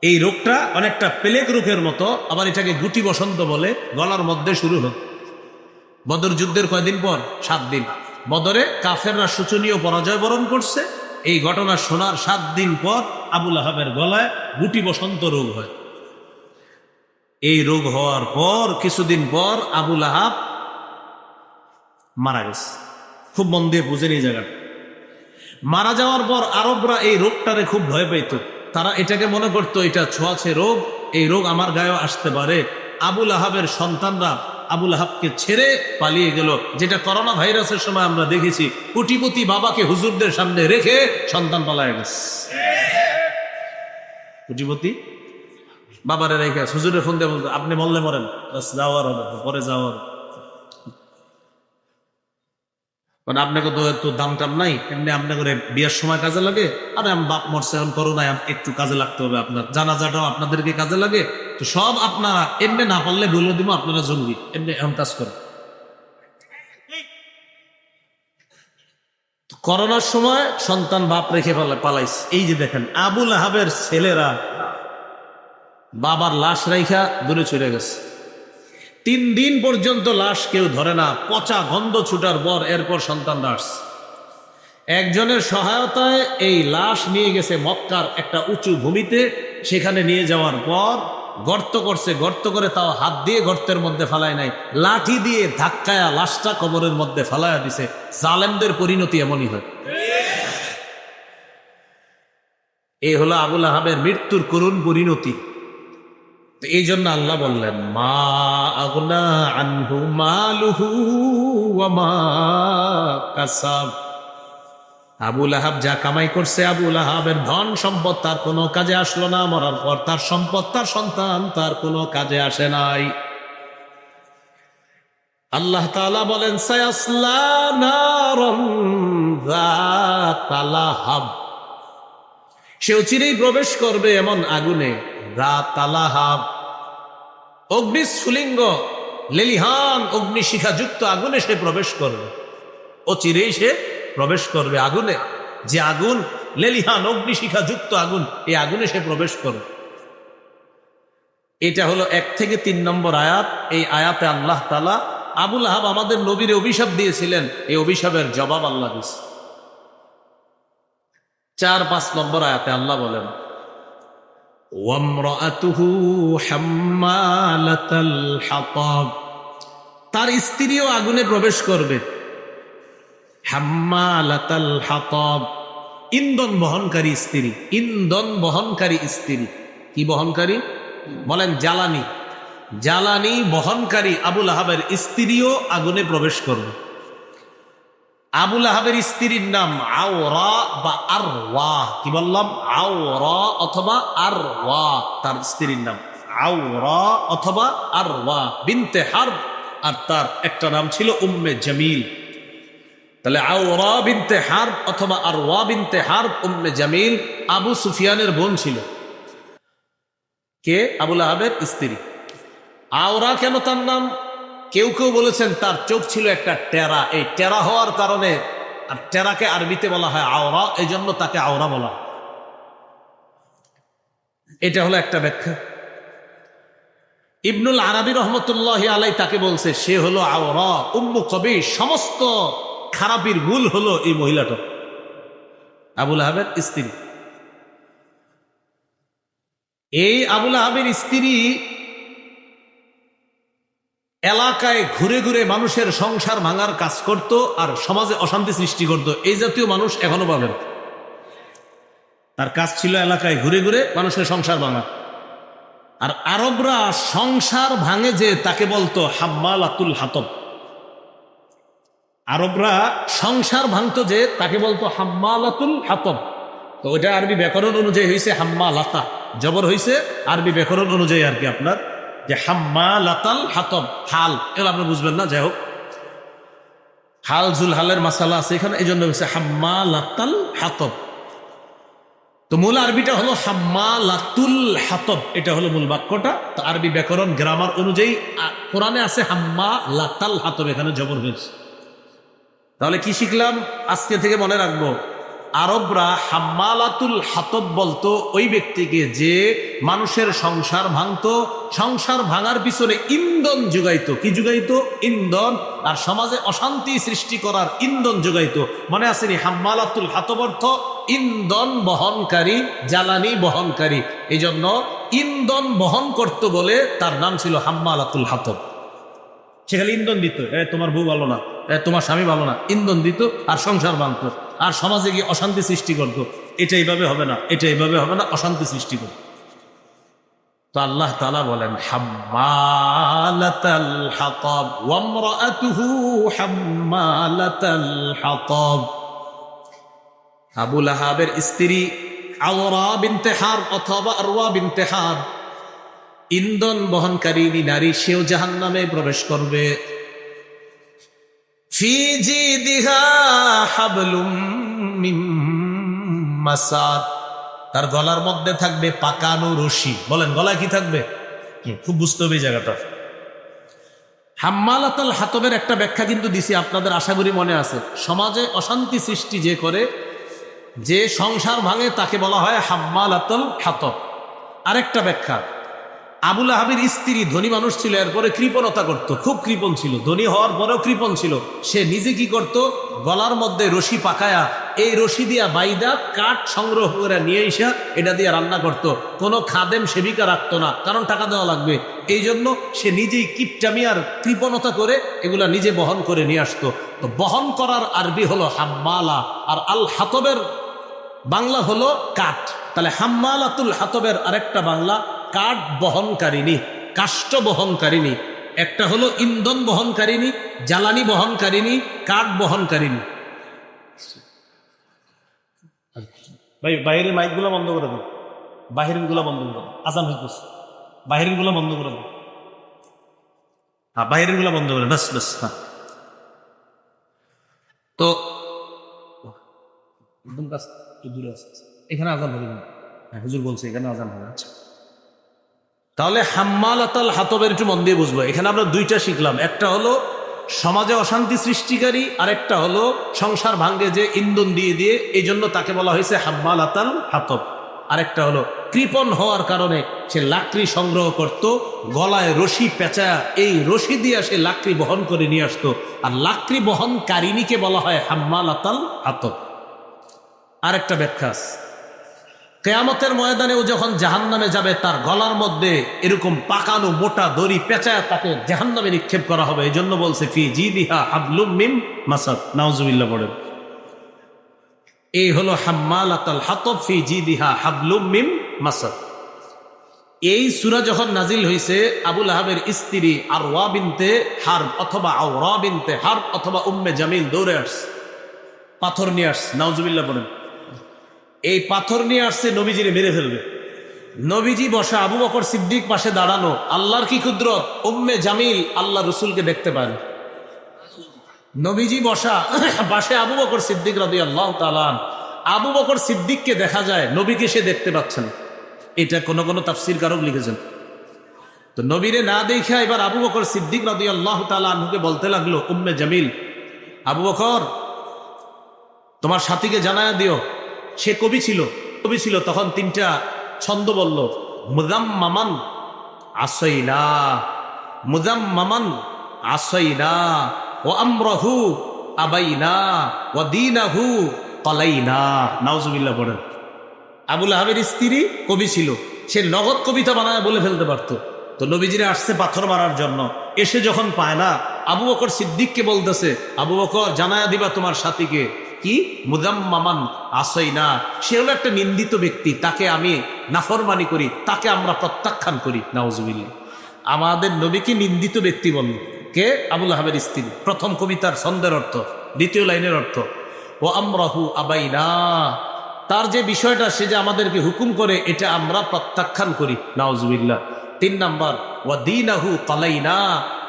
Speaker 1: এই রোগটা অনেকটা প্লেগ রোগের মতো, আবার এটাকে গুটি বসন্ত বলে। গলার মধ্যে শুরু হয় বদর যুদ্ধের কয়দিন পর? 7 দিন। বদরে কাফেররা শোচনীয় পরাজয় বরণ করছে। এই ঘটনা শোনার 7 দিন পর আবুল আহাবের গলায় গুটি বসন্ত রোগ হয়। এই রোগ হওয়ার পর কিছুদিন পর আবুল আহাব মারা গেছে। খুব মন দিয়ে বুঝেন এই জায়গাটা। মারা যাওয়ার পর আরবরা এই রোগটারে খুব ভয় পেত। তারা এটাকে মনে করতো এটা ছোঁয়াছে রোগ, এই রোগ আমার গায়েও আসতে পারে। আবুল আহাবের সন্তানরা আবুল আহাবকে ছেড়ে পালিয়ে গেল, যেটা করোনা ভাইরাসের সময় আমরা দেখেছি। কোটিপতি বাবাকে হুজুরদের সামনে রেখে সন্তান পালায় গেছে। কোটিপতি বাবারে রেখে হুজুরের ফোন দিয়ে বলতো আপনি মরলে মরেন, যাওয়ার হবে, পরে যাওয়ার। মানে আপনাকে তো একটু দাম টাম নাই, এমনি আপনাকে বিয়ের সময় কাজে লাগে। আরে আমি বাপ মরছে, এখন করোনায় একটু কাজে লাগতে হবে, আপনার জানাজাটাও আপনাদেরকে কাজে লাগে। তো সব আপনারা এমনি না পারলে বলে দিব, আপনারা জঙ্গি এমনি এমন কাজ করেন। করোনার সময় সন্তান বাপ রেখে পালাইছে। এই যে দেখেন আবুল আহাবের ছেলেরা বাবার লাশ রাইখা দূরে চলে গেছে। 3 দিন পর্যন্ত লাশ কেউ ধরে না, পচা গন্ধ ছুটার পর এরপর সন্তানরা আসছে। একজনের সহায়তায় এই লাশ নিয়ে গেছে মক্কার একটা উঁচু ভূমিতে। সেখানে নিয়ে যাওয়ার পর গর্ত করছে, গর্ত করে তাও হাত দিয়ে গর্তের মধ্যে ফালায় নাই, লাঠি দিয়ে ধাক্কায়া লাশটা কবরের মধ্যে ফালায়া দিছে। জালেমদের পরিণতি এমনই হয়। এই হলো আবুল আহাবের মৃত্যুর করুণ পরিণতি। এই জন্য আল্লাহ বললেন মা আগনা আনহু মালুহু ওয়া মা কাসাব। আবুল আহাব যা কামাই করছে, আবুল আহাবের ধন সম্পদ তার কোনো কাজে আসলো না। মরার পর তার সম্পদ, তার সন্তান তার কোনো কাজে আসে নাই। আল্লাহ তাআলা বলেন সায়াসলা নারান যাতা লাহাব, সে চিরেই প্রবেশ করবে এমন আগুনে, যাতা লাহাব, অগ্নিস্ফুলিঙ্গ লেলিহান অগ্নিশিখা যুক্ত আগুনে সে প্রবেশ করবে। ও চিরেই সে প্রবেশ করবে আগুনে। যে আগুন লেলিহান অগ্নিশিখা যুক্ত আগুন, এই আগুনে সে প্রবেশ করবে। এটা হলো 1 থেকে 3 নম্বর আয়াত। এই আয়াতে আল্লাহ তাআলা আবুল আহাব আমাদের নবীর অভিশাপ দিয়েছিলেন, এই অভিশাপের জবাব আল্লাহ দিয়েছে। 4-5 নম্বর আয়াতে আল্লাহ বলেন ওয়ামরাআতুহু হাম্মালাতাল হাতাব, তার স্ত্রীও আগুনে প্রবেশ করবে। হাম্মালাতাল হাতাব, ইন্ধন বহনকারী স্ত্রী। ইন্ধন বহনকারী স্ত্রী কি বহনকারী? বলেন জ্বালানি। জ্বালানি বহনকারী আবুল আহাবের স্ত্রীও আগুনে প্রবেশ করবে। আবুল আহাবের স্ত্রীর নাম আওরা বা আরওয়া। কি বললাম? আওরা অথবা আরওয়া, তার স্ত্রীর নাম আওরা অথবা আরওয়া বিনতে হারব। আর তার একটা নাম ছিল উম্মে জামিল। তাহলে আওরা বিনতে হারব অথবা আরওয়া বিনতে হারব উম্মে জামিল আবু সুফিয়ানের বোন ছিল। কে? আবুল আহাবের স্ত্রী। আওরা কেন তার নাম? কেউ কেউ বলেছেন তার চোখ ছিল একটা টেরা, এই টেরা হওয়ার কারণে, আর টেরাকে আরবিতে বলা হয় আওরা, এই জন্য তাকে আওরা বলা। এটা হলো একটা ব্যাখ্যা। ইবনুল আরবি রহমতুল্লাহ আলাই তাকে বলছে সে হলো আওরা উম্মু কবিশ, সমস্ত খারাপির মূল হলো এই মহিলাটা, আবুল আহাবের স্ত্রী। এই আবুল আহাবের স্ত্রী এলাকায় ঘুরে ঘুরে মানুষের সংসার ভাঙার কাজ করত আর সমাজে অশান্তি সৃষ্টি করত। এই জাতীয় মানুষ এখনো পাবেন। তার কাজ ছিল এলাকায় ঘুরে ঘুরে মানুষের সংসার ভাঙা। আর আরবরা সংসার ভাঙে যে তাকে বলতো হাম্মালাতুল হাতব। আরবরা সংসার ভাঙতো যে তাকে বলতো হাম্মালাতুল হাতব। তো ওইটা আরবি ব্যাকরণ অনুযায়ী হয়েছে হাম্মালাতা, জবর হয়েছে আরবি ব্যাকরণ অনুযায়ী আর কি আপনার, যে হাম্মালাতাল হাতব। হাল এগুলো আপনি বুঝবেন না, যাই হোক হাল জুল হালের মাসালা আছে এখানে, এই জন্য হচ্ছে হাম্মালাতাল হাতব। তো মূল আরবিটা হলো হাম্মালাতুল হাতব, এটা হলো মূল বাক্যটা। তো আরবি ব্যাকরণ গ্রামার অনুযায়ী কোরআনে আছে হাম্মালাতাল হাতব, এখানে জবর হয়েছে। তাহলে কি শিখলাম আজকে থেকে মনে রাখবো, আরবরা হাম্মালাতুল হাতব বলতো ওই ব্যক্তিকে যে মানুষের সংসার ভাঙতো, সংসার ভাঙার পিছনে ইন্ধন যোগাইতো। কি যোগাইতো? ইন্ধন। আর সমাজে অশান্তি সৃষ্টি করার ইন্ধন যোগাইতো। মনে আসেনি? হাম্মালাতুল হাতব অর্থ ইন্ধন বহনকারী, জ্বালানি বহনকারী। এই জন্য ইন্ধন বহন করত বলে তার নাম ছিল হাম্মালাতুল হাতব। সেখানে ইন্ধন দিত, তোমার বউ ভালো না, তোমার স্বামী ভালো না, ইন্ধন দিত আর সংসার ভাঙত আর সমাজে গিয়ে অশান্তি সৃষ্টি করতো। এটা এইভাবে হবে না, এটা এইভাবে হবে না, অশান্তি সৃষ্টি করত। তো আল্লাহ তাআলা বলেন হাম্মালাতাল হাতাব ওয়া ইমরাআতুহু হাম্মালাতাল হাতাব। আবু লাহাবের স্ত্রী আওরা বিনতে হারব অথবা আরওয়া বিনতে হারব ইন্ধন বহনকারী নারী, সেও জাহান্নামে প্রবেশ করবে। ফি জিদিহা হাবলুম মিন মাসাদ, তার গলার মধ্যে থাকবে পাকানো রশি। বলেন গলায় কি থাকবে? খুব বুঝতে হবে এই জায়গাটা। হাম্মালাতাল হাতবের একটা ব্যাখ্যা কিন্তু দিছি আপনাদের, আশা করি মনে আছে। সমাজে অশান্তি সৃষ্টি যে করে, যে সংসার ভাঙে, তাকে বলা হয় হাম্মালাতুল হাতব। আরেকটা ব্যাখ্যা, আবুল আহাবের স্ত্রী ধনী মানুষ ছিল, এরপরে কৃপণতা করত, খুব কৃপণ ছিল, ধনী হওয়ার পরেও কৃপণ ছিল। সে নিজে কি করত? গলার মধ্যে রশি পাকায়া, এই রশি দিয়া বাইদা কাঠ সংগ্রহ করে নিয়ে এসা এটা দিয়ে রান্না করত। কোনো খাদেম সেবিকা রাখতো না, কারণ টাকা দেওয়া লাগবে। এই জন্য সে নিজেই কিপটামি আর কৃপণতা করে এগুলা নিজে বহন করে নিয়ে আসতো। তো বহন করার আরবি হলো হাম্মালা, আর আল হাতবের বাংলা হলো কাঠ। তাহলে হাম্মালাতুল হাতবের আরেকটা বাংলা কাঠ বহনকারিনী, কাষ্ঠ বহনকারিনী। একটা হলো ইন্ধন বহনকারিনী, জ্বালানি বহনকারিনী, কাঠ বহনকারিনী। ভাই বাইরের মাইকগুলো বন্ধ করে দেন, বাহিরের গুলা বন্ধ করে দেন, আজান হইতেছে, বাহিরের গুলা বন্ধ করে দেন। হ্যাঁ, বাহিরের গুলা বন্ধ করে, বাস বাস। হ্যাঁ, তো একদম কাছ দূরে আছে, এখানে আজান হবে না। হ্যাঁ, হুজুর বলছে এখানে আজান হবে। আচ্ছা, তাহলে হাম্মালাতাল হাতবের একটু মন দিয়ে বুঝবো। এখানে আমরা দুইটা শিখলাম, একটা হলো সমাজে অশান্তি সৃষ্টিকারী, আর একটা হলো সংসার ভাঙ্গে যে ইন্ধন দিয়ে দিয়ে, এই জন্য তাকে বলা হয়েছে হাম্মালাতাল হাতব। আরেকটা হলো কৃপণ হওয়ার কারণে সে লাকড়ি সংগ্রহ করত, গলায় রশি পেঁচা, এই রশি দিয়ে সে লাকড়ি বহন করে নিয়ে আসতো। আর লাকড়ি বহনকারিনীকে বলা হয় হাম্মালাতাল হাতব। আরেকটা ব্যাখ্যা, কিয়ামতের ময়দানে ও যখন জাহান্নামে যাবে, তার গলার মধ্যে এরকম পাকানো মোটা দড়ি পেঁচায় তাকে জাহান্নামে নিক্ষেপ করা হবে। এই জন্য বলছে ফি জিদিহা হাবলুম মিন মাসাদ। নাউজুবিল্লাহ পড়েন। এই হলো হাম্মালাতাল হাতব, ফি জিদিহা হাবলুম মিন মাসাদ। এই সূরা যখন নাজিল হয়েছে, আবুল আহাবের স্ত্রী আরওয়া বিনতে হারব অথবা আওরা বিনতে হারব অথবা উম্মে জামিল দৌড়ে আসছে, পাথর নিয়ে আসছে। নাউজুবিল্লাহ পড়েন। এই পাথর নিয়ে আসছে নবীজিরে মেরে ফেলবে। নবীজি বসা, আবু বকর সিদ্দিক পাশে দাঁড়ানো। আল্লাহর কি কুদরত, উম্মে জামিল আল্লাহ রসুলকে দেখতে পান। নবীজি বসা, পাশে আবু বকর সিদ্দিক রাদিয়াল্লাহু তাআলা আনহু। আবু বকর সিদ্দিককে দেখা যায়, নবীকে সে দেখতে পাচ্ছেন। এটা কোন কোন তাফসীর কারক লিখেছেন। তো নবীরে না দেখা এবার আবু বকর সিদ্দিক রাদিয়াল্লাহু তাআলা আনহুকে বলতে লাগলো, উম্মে জামিল, আবু বকর তোমার সাথীকে জানায়া দিও। সে কবি ছিল তখন তিনটা ছন্দ বলল, মুযাম্মামান আসাইনা, মুযাম্মামান আসাইনা, ও আমরাহু আবাইনা, ও দীনাহু ক্বালাইনা। নাউজুবিল্লাহ পড়েন। আবু লাহাবের স্ত্রী কবি ছিল, সে নগদ কবিতা বানায় বলে ফেলতে পারতো। তো নবীজিরে আসছে পাথর মারার জন্য, এসে যখন পায় না, আবু বকর সিদ্দিককে বলতেছে, আবু বকর জানায়া দিবা তোমার সাথীকে কি মুযাম্মামান আসাইনা, সে হলো একটা নিন্দিত ব্যক্তি, তাকে আমি নাফরমানি করি, তাকে আমরা প্রত্যাখ্যান করি। নাউজুবিল্লাহ। আমাদের নবীকে নিন্দিত ব্যক্তি বলল কে? আবু লাহাবের স্ত্রী। প্রথম কবিতার ছন্দের অর্থ, দ্বিতীয় লাইনের অর্থ ও আমরাহু আবাইনা, তার যে বিষয়টা সে যে আমাদেরকে হুকুম করে এটা আমরা প্রত্যাখ্যান করি। নাউজুবিল্লাহ। 3 নাম্বার ওয়া দীনাহু ক্বালাইনা,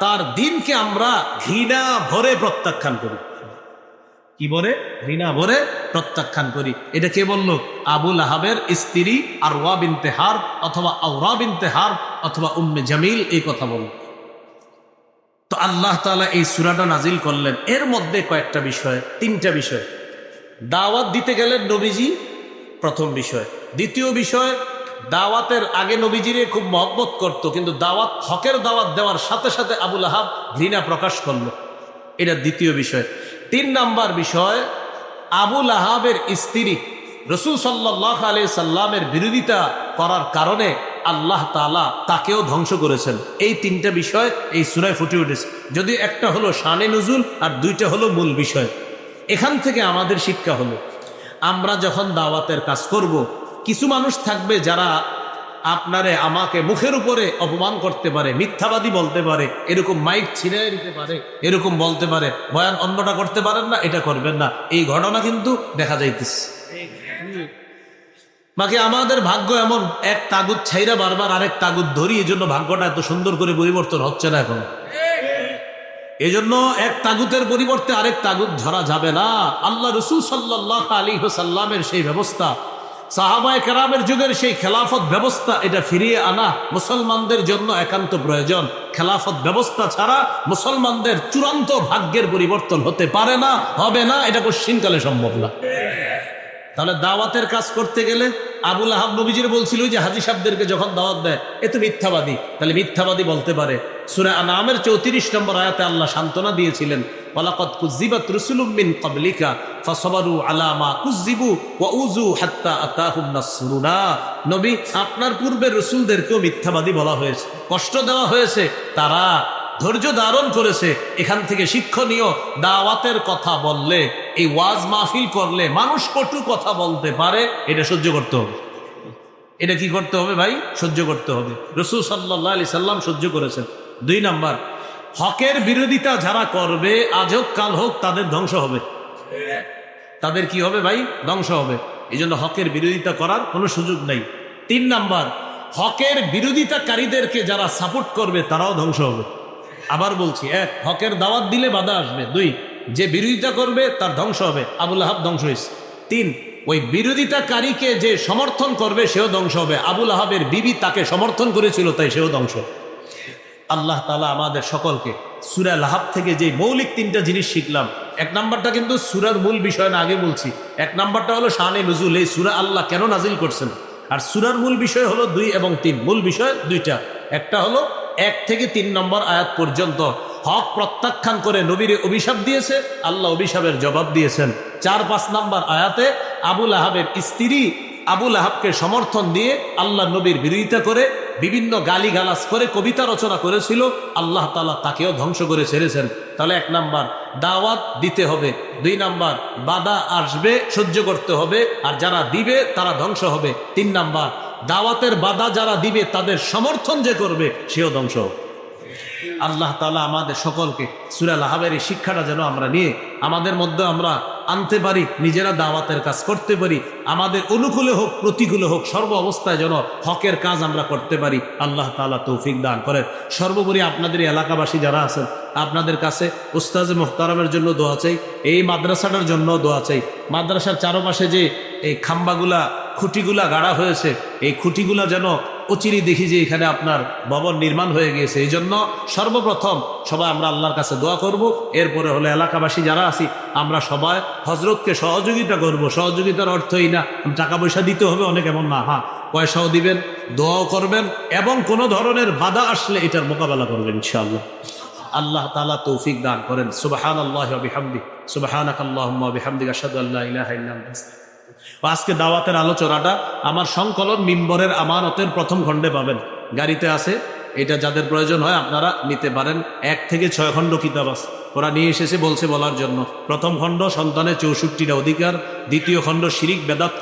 Speaker 1: তার দিনকে আমরা ঘৃণা ভরে প্রত্যাখ্যান করি। কি বলে? ঘৃণা ভরে প্রত্যাখ্যান করি। এটা কে বলল? আবু লাহাবের স্ত্রী আরওয়া বিনতে হারব অথবা আওরা বিনতে হারব অথবা উম্মে জামিল এই কথা বলল। তো আল্লাহ তাআলা এই সূরাটা নাজিল করলেন। এর মধ্যে কয়েকটা বিষয়, 3টা বিষয়। দাওয়াত দিতে গেলেন নবীজি, প্রথম বিষয়। দ্বিতীয় বিষয়, দাওয়াতের আগে নবীজিরে খুব মহব্বত করত, কিন্তু দাওয়াত, হকের দাওয়াত দেওয়ার সাথে সাথে আবু লাহাব ঘৃণা প্রকাশ করলো, এটা দ্বিতীয় বিষয়। 3 নাম্বার বিষয়, আবু লাহাবের স্ত্রী রাসূল সাল্লাল্লাহু আলাইহি সাল্লামের বিরোধিতা করার কারণে আল্লাহ তাআলা তাকেও ধ্বংস করেছেন। এই 3টা বিষয় এই সূরায় ফুটে উঠেছে। যদি একটা হলো শানে নুজুল আর 2টা হলো মূল বিষয়। এখান থেকে আমাদের শিক্ষা হলো, আমরা যখন দাওয়াতের কাজ করব, কিছু মানুষ থাকবে যারা আপনারে আমাকে মুখের উপরে অপমান করতে পারে, মিথ্যাবাদী বলতে পারে, এরকম মাইক ছিঁড়ে দিতে পারে, এরকম বলতে পারে, বয়ান অন্যটা করতে পারেন না, এটা করবেন না। এই ঘটনা কিন্তু দেখা যাইতেছে। বাকি আমাদের ভাগ্য এমন, এক তাগুত ছাইরা বারবার আরেক তাগুত ধরি, এই জন্য ভাগ্যটা এত সুন্দর করে পরিবর্তন হচ্ছে না এখন। এই জন্য এক তাগুতের পরিবর্তে আরেক তাগুত ধরা যাবে না। আল্লাহ রাসূল সাল্লাল্লাহু আলাইহি ওয়াসাল্লামের সেই ব্যবস্থা, সাহাবায়ে কেরামের যুগের সেই খেলাফত ব্যবস্থা, এটা ফিরিয়ে আনা মুসলমানদের জন্য একান্ত প্রয়োজন। খেলাফত ব্যবস্থা ছাড়া মুসলমানদের চূড়ান্ত ভাগ্যের পরিবর্তন হতে পারে না, হবে না, এটা কোশ্চিনকালে সম্ভব না। তাহলে দাওয়াতের কাজ করতে গেলে আবু লাহাব নবীজির বলছিল যে হাজী সাহেবদেরকে যখন দাওয়াত দেয়, এ তো মিথ্যাবাদী, তাহলে মিথ্যাবাদী বলতে পারে। সূরা আনআমের 34 নম্বর আয়াতে আল্লাহ সান্ত্বনা দিয়েছিলেন, ওয়ালাকাদ কুযযিবাত রুসুলুম মিন ক্বাবলিকা ফাসাবারু আলা মা কুযযিবু ওয়া উযু হাত্তা আতাহুম নাসরুনা। নবী, আপনার পূর্বের রাসূলদেরকেও মিথ্যাবাদী বলা হয়েছে, কষ্ট দেওয়া হয়েছে, তারা ধৈর্য ধারণ করেছে। এখান থেকে শিক্ষণীয়, দাওয়াতের কথা বললে, এই ওয়াজ মাহফিল করলে মানুষ কটু কথা বলতে পারে, এটা সহ্য করতে হবে। এটা কি করতে হবে ভাই? সহ্য করতে হবে। রাসূল সাল্লাল্লাহু আলাইহি সাল্লাম সহ্য করেছেন। 2 নাম্বার, হকের বিরোধিতা যারা করবে, আজ হোক কাল হোক, তাদের ধ্বংস হবে। তাদের কি হবে ভাই? ধ্বংস হবে। এই জন্য হকের বিরোধিতা করার কোনো সুযোগ নাই। 3 নাম্বার, হকের বিরোধিতাকারীদেরকে যারা সাপোর্ট করবে তারাও ধ্বংস হবে। আবার বলছি, 1, হকের দাওয়াত দিলে বাধা আসবে। 2, যে বিরোধিতা করবে তার ধ্বংস হবে। আবু লাহাব ধ্বংস হয়েছে। 3, ওই বিরোধিতাকারীকে যে সমর্থন করবে সেও ধ্বংস হবে। আবু লাহাবের বিবি তাকে সমর্থন করেছিল, তাই সেও ধ্বংস। আল্লাহ তাআলা আমাদের সকলকে সূরা লাহাব থেকে যে মৌলিক 3টা জিনিস শিখলাম, 1 নাম্বারটা কিন্তু সূরার মূল বিষয় না, আগে বলছি। 1 নাম্বারটা হলো শানে নুজুল, এই সূরা আল্লাহ কেন নাজিল করছেন। আর সূরার মূল বিষয় হলো 2 এবং 3। মূল বিষয় 2টা। একটা হলো 1 থেকে 3 নম্বর আয়াত পর্যন্ত হক প্রত্যাখ্যান করে নবীরে অভিশাপ দিয়েছে, আল্লাহ অভিশাপের জবাব দিয়েছেন। 4-5 নম্বর আয়াতে আবু লাহাবের স্ত্রী আবু লাহাবকে সমর্থন দিয়ে আল্লাহ নবীর বিরোধিতা করে, বিভিন্ন গালিগালাজ করে কবিতা রচনা করেছিল, আল্লাহ তাআলা তাকেও ধ্বংস করে ছেড়েছেন। তাহলে 1 নাম্বার, দাওয়াত দিতে হবে। 2 নাম্বার, বাধা আসবে, সহ্য করতে হবে, আর যারা দিবে তারা ধ্বংস হবে। 3 নাম্বার, দাওয়াতের বাধা যারা দিবে তাদের সমর্থন যে করবে সেও ধ্বংস হবে। আল্লাহ তাআলা আমাদের সকলকে সূরা লাহাবের এই শিক্ষাটা যেন আমরা নিয়ে আমাদের মধ্যে আমরা আনতে পারি, নিজেরা দাওয়াতের কাজ করতে পারি, আমাদের অনুকূলে হোক প্রতিকূলে হোক সর্ব অবস্থায় যেন হকের কাজ আমরা করতে পারি। আল্লাহ তাআলা তৌফিক দান করেন। সর্বোপরি আপনাদের এলাকাবাসী যারা আছেন, আপনাদের কাছে উস্তাজে মুহতারামের জন্য দোয়া চাই, এই মাদ্রাসাটার জন্য দোয়া চাই। মাদ্রাসার চারপাশে যে এই খাম্বাগুলা খুঁটিগুলা গাড়া হয়েছে, এই খুঁটিগুলা যেন অচিরেই দেখি যে এখানে আপনার ভবন নির্মাণ হয়ে গিয়েছে। এই জন্য সর্বপ্রথম সবাই আমরা আল্লাহর কাছে দোয়া করব। এরপরে হলো এলাকাবাসী যারা আছি আমরা সবাই হজরতকে সহযোগিতা করব। সহযোগিতার অর্থই না টাকা পয়সা দিতে হবে অনেক, এমন না। হ্যাঁ, পয়সাও দিবেন, দোয়াও করবেন, এবং কোনো ধরনের বাধা আসলে এটার মোকাবেলা করবেন ইনশাআল্লাহ। আল্লাহ তাআলা তৌফিক দান করেন। সুবহানাল্লাহি ওয়া বিহামদিহি, সুবহানাকাল্লাহুম্মা ওয়া বিহামদিকা আশহাদু আল্লা ইলাহা ইল্লা আনতা আস্তাগফিরুকা। আজকে দাওয়াতের আলোচনাটা আমার সংকলন মিম্বরের আমানতের প্রথম খণ্ডে পাবেন, গাড়িতে আছে। এটা যাদের প্রয়োজন হয় আপনারা নিতে পারেন। 1 থেকে 6 খণ্ড কিতাব আছে, ওরা নিয়ে এসেছে বলছে বলার জন্য। প্রথম খণ্ড সন্তানের 64টা অধিকার, দ্বিতীয় খণ্ড শিরিক বেদাত